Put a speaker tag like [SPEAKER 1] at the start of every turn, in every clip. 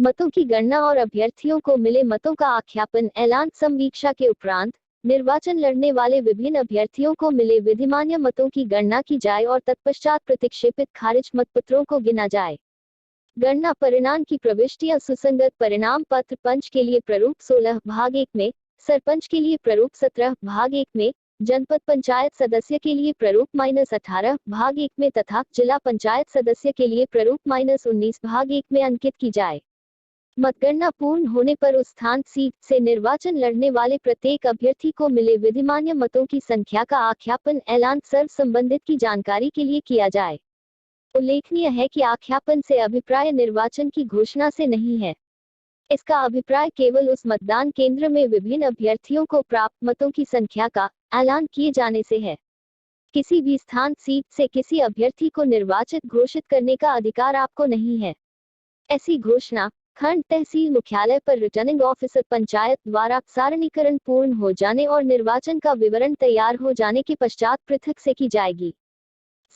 [SPEAKER 1] मतों की गणना और अभ्यर्थियों को मिले मतों का आख्यापन ऐलान। संवीक्षा के उपरांत निर्वाचन लड़ने वाले विभिन्न अभ्यर्थियों को मिले विधिमान्य मतों की गणना की जाए और तत्पश्चात प्रतिक्षेपित खारिज मतपत्रों को गिना जाए। गणना परिणाम की प्रविष्टियां सुसंगत परिणाम पत्र पंच के लिए प्रारूप 16 भाग 1 में, सरपंच के लिए प्रारूप 17 भाग 1 में, जनपद पंचायत सदस्य के लिए प्रारूप -18 भाग 1 में तथा जिला पंचायत सदस्य के लिए प्रारूप -19 भाग 1 में अंकित की जाए। मतगणना पूर्ण होने पर उस स्थान सीट से निर्वाचन लड़ने वाले प्रत्येक अभ्यर्थी को मिले विधिमान्य मतों की संख्या का आख्यापन ऐलान सर्व संबंधित की जानकारी के लिए किया जाए। उल्लेखनीय है कि आख्यापन से अभिप्राय निर्वाचन की घोषणा से नहीं है। इसका अभिप्राय केवल उस मतदान केंद्र में विभिन्न अभ्यर्थियों को प्राप्त मतों की संख्या का ऐलान किए जाने से है। किसी भी स्थान सीट से किसी अभ्यर्थी को निर्वाचित घोषित करने का अधिकार आपको नहीं है। ऐसी घोषणा खंड तहसील मुख्यालय पर रिटर्निंग ऑफिसर पंचायत द्वारा सारणीकरण पूर्ण हो जाने और निर्वाचन का विवरण तैयार हो जाने के पश्चात पृथक से की जाएगी।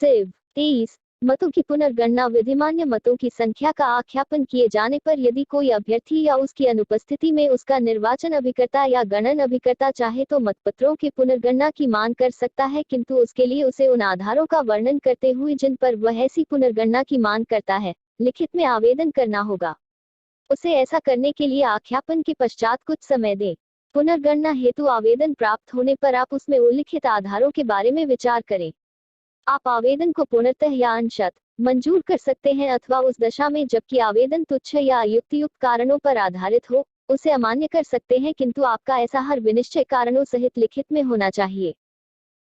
[SPEAKER 1] सिर्फ 23 मतों की पुनर्गणना विधिमान्य मतों की संख्या का आख्यापन किए जाने पर यदि कोई अभ्यर्थी या उसकी अनुपस्थिति में उसका निर्वाचन अभिकर्ता या गणन अभिकर्ता चाहे तो मतपत्रों की पुनर्गणना की मांग कर सकता है, किंतु उसके लिए उसे उन आधारों का वर्णन करते हुए जिन पर वह ऐसी पुनर्गणना की मांग करता है, लिखित में आवेदन करना होगा। उसे ऐसा करने के लिए आख्यापन के पश्चात कुछ समय दें। पुनर्गणना हेतु आवेदन प्राप्त होने पर आप उसमें उल्लिखित आधारों के बारे में विचार करें। आप आवेदन को पूर्णतः या अंशतः मंजूर कर सकते हैं अथवा उस दशा में जबकि आवेदन तुच्छ या अयुक्तियुक्त कारणों पर आधारित हो, उसे अमान्य कर सकते हैं, किंतु आपका ऐसा हर विनिश्चय कारणों सहित लिखित में होना चाहिए।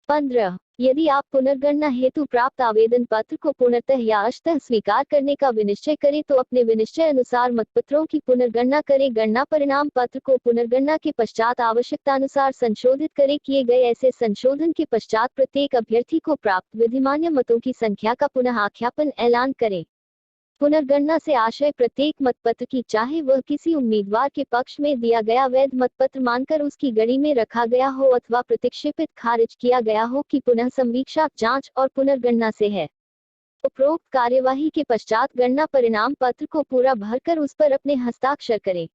[SPEAKER 1] 15 यदि आप पुनर्गणना हेतु प्राप्त आवेदन पत्र को पूर्णतः या अंशतः स्वीकार करने का विनिश्चय करें तो अपने विनिश्चय अनुसार मतपत्रों की पुनर्गणना करें। गणना परिणाम पत्र को पुनर्गणना के पश्चात आवश्यकतानुसार संशोधित करें। किए गए ऐसे संशोधन के पश्चात प्रत्येक अभ्यर्थी को प्राप्त विधिमान्य मतों की संख्या का पुनः आख्यापन ऐलान करें। पुनर्गणना से आशय प्रत्येक मतपत्र की, चाहे वह किसी उम्मीदवार के पक्ष में दिया गया वैध मतपत्र मानकर उसकी गणि में रखा गया हो अथवा प्रतिक्षेपित खारिज किया गया हो, की पुनः संवीक्षा, जांच और पुनर्गणना से है। उपरोक्त कार्यवाही के पश्चात गणना परिणाम पत्र को पूरा भरकर उस पर अपने हस्ताक्षर करें।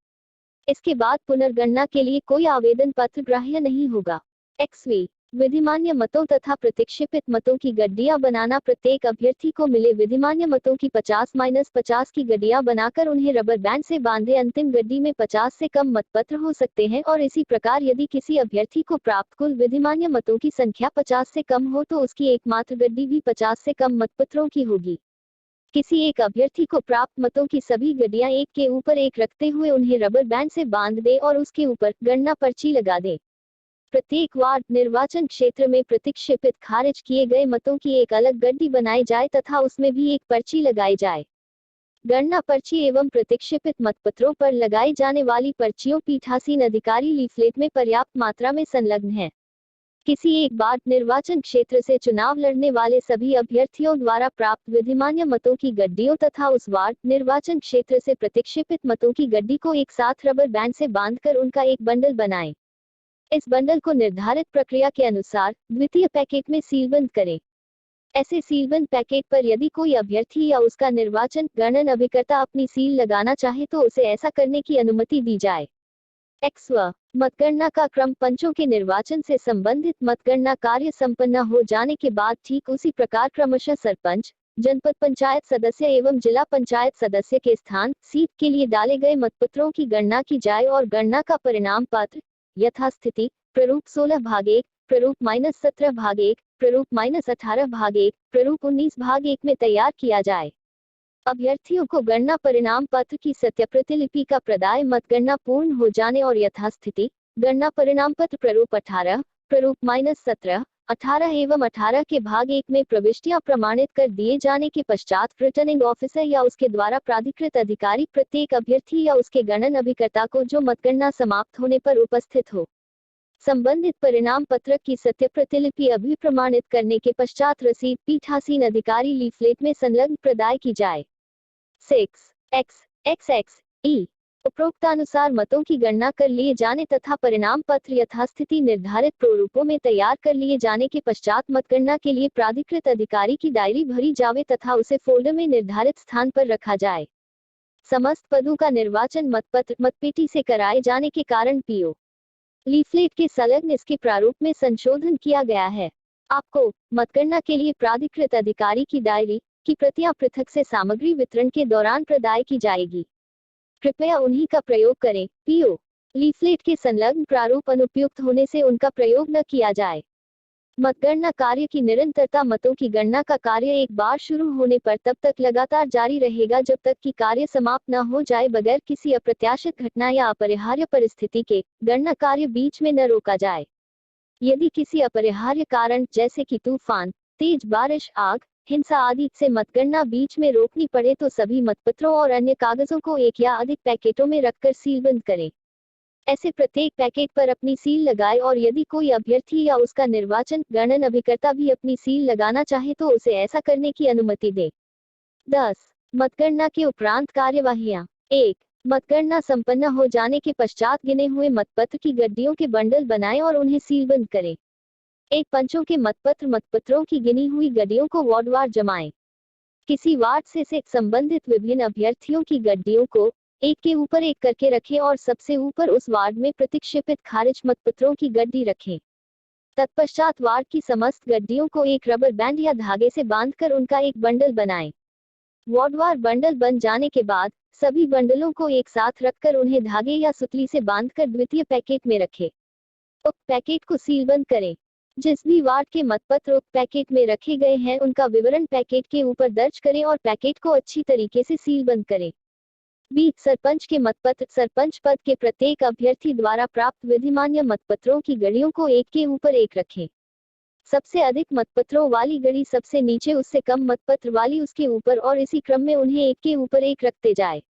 [SPEAKER 1] इसके बाद पुनर्गणना के लिए कोई आवेदन पत्र ग्राह्य नहीं होगा। XV विधिमान्य मतों तथा प्रतिक्षेपित मतों की गड्डियां बनाना। प्रत्येक अभ्यर्थी को मिले विधिमान्य मतों की 50-50 की गड्डियां बनाकर उन्हें रबर बैंड से बांधे। अंतिम गड्डी में 50 से कम मतपत्र हो सकते हैं और इसी प्रकार यदि किसी अभ्यर्थी को प्राप्त कुल विधिमान्य मतों की संख्या 50 से कम हो तो उसकी एकमात्र गड्डी भी 50 से कम मतपत्रों की होगी। किसी एक अभ्यर्थी को प्राप्त मतों की सभी गड्डियां एक के ऊपर एक रखते हुए उन्हें रबर बैंड से बांध दे और उसके ऊपर गणना पर्ची लगा दे। प्रत्येक वार्ड निर्वाचन क्षेत्र में प्रतिक्षेपित खारिज किए गए मतों की एक अलग गड्डी बनाई जाए तथा उसमें भी एक पर्ची लगाई जाए। गणना पर्ची एवं प्रतिक्षेपित मतपत्रों पर लगाई जाने वाली पर्चियों पीठासीन अधिकारी लीफलेट में पर्याप्त मात्रा में संलग्न है। किसी एक वार्ड निर्वाचन क्षेत्र से चुनाव लड़ने वाले सभी अभ्यर्थियों द्वारा प्राप्त विधिमान्य मतों की गड्डियों तथा उस वार्ड निर्वाचन क्षेत्र से प्रतिक्षेपित मतों की गड्डी को एक साथ रबर बैंड से बांधकर उनका एक बंडल बनाएं। इस बंडल को निर्धारित प्रक्रिया के अनुसार द्वितीय पैकेट में सीलबंद करें। ऐसे सीलबंद पैकेट पर यदि कोई अभ्यर्थी या उसका निर्वाचन गणन अभिकर्ता अपनी सील लगाना चाहे तो उसे ऐसा करने की अनुमति दी जाए। XV मतगणना का क्रम। पंचों के निर्वाचन से संबंधित मतगणना कार्य संपन्न हो जाने के बाद ठीक उसी प्रकार क्रमशः सरपंच, जनपद पंचायत सदस्य एवं जिला पंचायत सदस्य के स्थान सीट के लिए डाले गए मतपत्रों की गणना की जाए और गणना का परिणाम पत्र यथास्थिति प्रारूप 16 भाग 1, प्रारूप -17 भाग 1, प्रारूप -18 भाग 1, प्रारूप 19 भाग 1 में तैयार किया जाए। अभ्यर्थियों को गणना परिणाम पत्र की सत्य प्रतिलिपि का प्रदाय मतगणना पूर्ण हो जाने और यथास्थिति गणना परिणाम पत्र प्रारूप 18, प्रारूप -17, 18 एवं 18 के भाग 1 में प्रविष्टियां प्रमाणित कर दिए जाने के पश्चात रिटर्निंग ऑफिसर या उसके द्वारा प्राधिकृत अधिकारी प्रत्येक अभ्यर्थी या उसके गणन अभिकर्ता को जो मतगणना समाप्त होने पर उपस्थित हो संबंधित परिणाम पत्रक की सत्य प्रतिलिपि अभिप्रमाणित करने के पश्चात रसीद पीठासीन अधिकारी लीफलेट में संलग्न प्रदाय की जाए। 6 उपरोक्तानुसार मतों की गणना कर लिए जाने तथा परिणाम पत्र यथास्थिति निर्धारित प्रारूपों में तैयार कर लिए जाने के पश्चात मतगणना के लिए प्राधिकृत अधिकारी की डायरी भरी जावे तथा उसे फोल्डर में निर्धारित स्थान पर रखा जाए। समस्त पदों का निर्वाचन मतपत्र मतपेटी से कराए जाने के कारण पीओ लीफलेट के संलग्न इसके प्रारूप में संशोधन किया गया है। आपको मतगणना के लिए प्राधिकृत अधिकारी की डायरी की प्रतियां पृथक से सामग्री वितरण के दौरान प्रदाय की जाएगी। कृपया उन्हीं का प्रयोग करें। पीओ लीफलेट के संलग्न प्रारूप अनुपयुक्त होने से उनका प्रयोग न किया जाए। मतगणना कार्य की निरंतरता मतों की गणना का कार्य एक बार शुरू होने पर तब तक लगातार जारी रहेगा जब तक कि कार्य समाप्त न हो जाए बगैर किसी अप्रत्याशित घटना या अपरिहार्य परिस्थिति के गणना कार्य बीच में न रोका जाए। यदि किसी अपरिहार्य कारण जैसे कि तूफान, तेज बारिश, आग, हिंसा आदि से मतगणना बीच में रोकनी पड़े तो सभी मतपत्रों और अन्य कागजों को एक या अधिक पैकेटों में रखकर सीलबंद करें। ऐसे प्रत्येक पैकेट पर अपनी सील लगाए और यदि कोई अभ्यर्थी या उसका निर्वाचन गणन अभिकर्ता भी अपनी सील लगाना चाहे तो उसे ऐसा करने की अनुमति दे। 10. मतगणना के उपरांत कार्यवाहियां। 1. मतगणना संपन्न हो जाने के पश्चात गिने हुए मतपत्र की गड्डियों के बंडल बनाएं और उन्हें सीलबंद करें। एक पंचों के मतपत्रों की गिनी हुई गड्डियों को वार्डवार जमाएं। किसी वार्ड से संबंधित विभिन्न अभ्यर्थियों की गड्डियों को एक के ऊपर एक करके रखें और सबसे ऊपर उस वार्ड में प्रतिक्षेपित खारिज मतपत्रों की गड्डी रखें। तत्पश्चात वार्ड की समस्त गड्डियों को एक रबर बैंड या धागे से बांधकर उनका एक बंडल बनाएं। वार्डवार बंडल बन जाने के बाद सभी बंडलों को एक साथ रखकर उन्हें धागे या सुतली से बांधकर द्वितीय पैकेट में रखें। उक्त पैकेट को सीलबंद करें। जिस भी वार्ड के मतपत्र उक्त पैकेट में रखे गए हैं उनका विवरण पैकेट के ऊपर दर्ज करें और पैकेट को अच्छी तरीके से सीलबंद करें। 20. सरपंच के मतपत्र। सरपंच पद के प्रत्येक अभ्यर्थी द्वारा प्राप्त विधिमान्य मतपत्रों की गड़ियों को एक के ऊपर एक रखें। सबसे अधिक मतपत्रों वाली गड़ी सबसे नीचे, उससे कम मतपत्र वाली उसके ऊपर और इसी क्रम में उन्हें एक के ऊपर एक रखते जाए।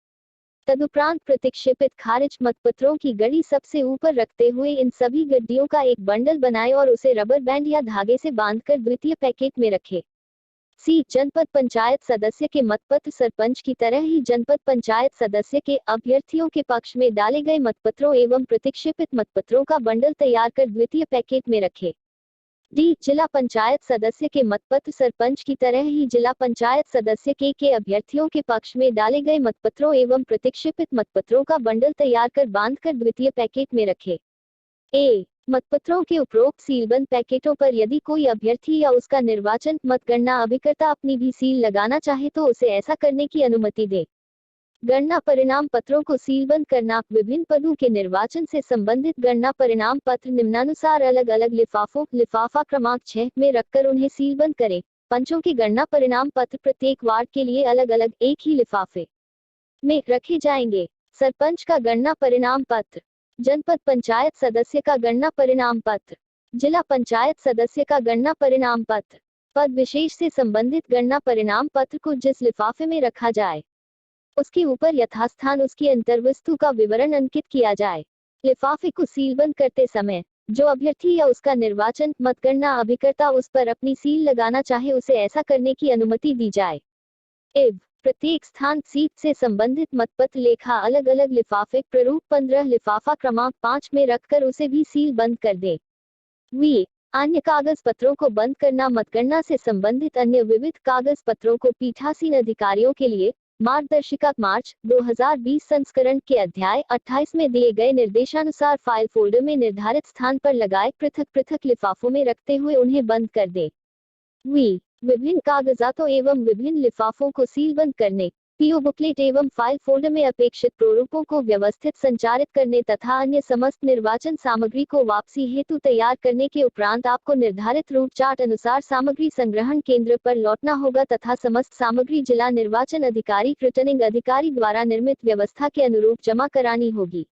[SPEAKER 1] तदुपरांत प्रतिक्षेपित खारिज मतपत्रों की गड़ी सबसे ऊपर रखते हुए इन सभी गड्डियों का एक बंडल बनाएं और उसे रबर बैंड या धागे से बांधकर द्वितीय पैकेट में रखें। सी. जनपद पंचायत सदस्य के मतपत्र। सरपंच की तरह ही जनपद पंचायत सदस्य के अभ्यर्थियों के पक्ष में डाले गए मतपत्रों एवं प्रतिक्षेपित मतपत्रों का बंडल तैयार कर द्वितीय पैकेट में रखें। डी. जिला पंचायत सदस्य के मतपत्र। सरपंच की तरह ही जिला पंचायत सदस्य के अभ्यर्थियों के पक्ष में डाले गए मतपत्रों एवं प्रतिक्षेपित मतपत्रों का बंडल तैयार कर बांधकर द्वितीय पैकेट में रखें। ए. मतपत्रों के उपरोक्त सीलबंद पैकेटों पर यदि कोई अभ्यर्थी या उसका निर्वाचन मतगणना अभिकर्ता अपनी भी सील लगाना चाहे तो उसे ऐसा करने की अनुमति दे। गणना परिणाम पत्रों को सीलबंद करना। विभिन्न पदों के निर्वाचन से संबंधित गणना परिणाम पत्र निम्नानुसार अलग अलग लिफाफों लिफाफा क्रमांक 6 में रखकर उन्हें सीलबंद करें। पंचों के गणना परिणाम पत्र प्रत्येक वार्ड के लिए अलग अलग एक ही लिफाफे में रखे जाएंगे। सरपंच का गणना परिणाम पत्र, जनपद पंचायत सदस्य का गणना परिणाम पत्र, जिला पंचायत सदस्य का गणना परिणाम पत्र, पद विशेष से संबंधित गणना परिणाम पत्र को जिस लिफाफे में रखा जाए उसके ऊपर यथास्थान उसकी अंतर्वस्तु का विवरण अंकित किया जाए। लिफाफे को सीलबंद करते समय जो अभ्यर्थी या उसका निर्वाचन मतगणना अभिकर्ता उस पर अपनी सील लगाना चाहे उसे ऐसा करने की अनुमति दी जाए। एवं प्रत्येक स्थान सीट से संबंधित मतपत्र लेखा अलग अलग लिफाफे प्ररूप 15 लिफाफा क्रमांक 5 में रखकर उसे भी सील बंद कर दे। वी. अन्य कागज पत्रों को बंद करना। मतगणना से संबंधित अन्य विविध कागज पत्रों को पीठासीन अधिकारियों के लिए मार्गदर्शिका मार्च 2020 संस्करण के अध्याय 28 में दिए गए निर्देशानुसार फाइल फोल्डर में निर्धारित स्थान पर लगाए पृथक पृथक लिफाफों में रखते हुए उन्हें बंद कर दे। वी. विभिन्न कागजातों एवं विभिन्न लिफाफों को सीलबंद करने, पीओ बुकलेट एवं फाइल फोल्डर में अपेक्षित प्रारूपों को व्यवस्थित संचारित करने तथा अन्य समस्त निर्वाचन सामग्री को वापसी हेतु तैयार करने के उपरांत आपको निर्धारित रूट चार्ट अनुसार सामग्री संग्रहण केंद्र पर लौटना होगा तथा समस्त सामग्री जिला निर्वाचन अधिकारी रिटर्निंग अधिकारी द्वारा निर्मित व्यवस्था के अनुरूप जमा करानी होगी।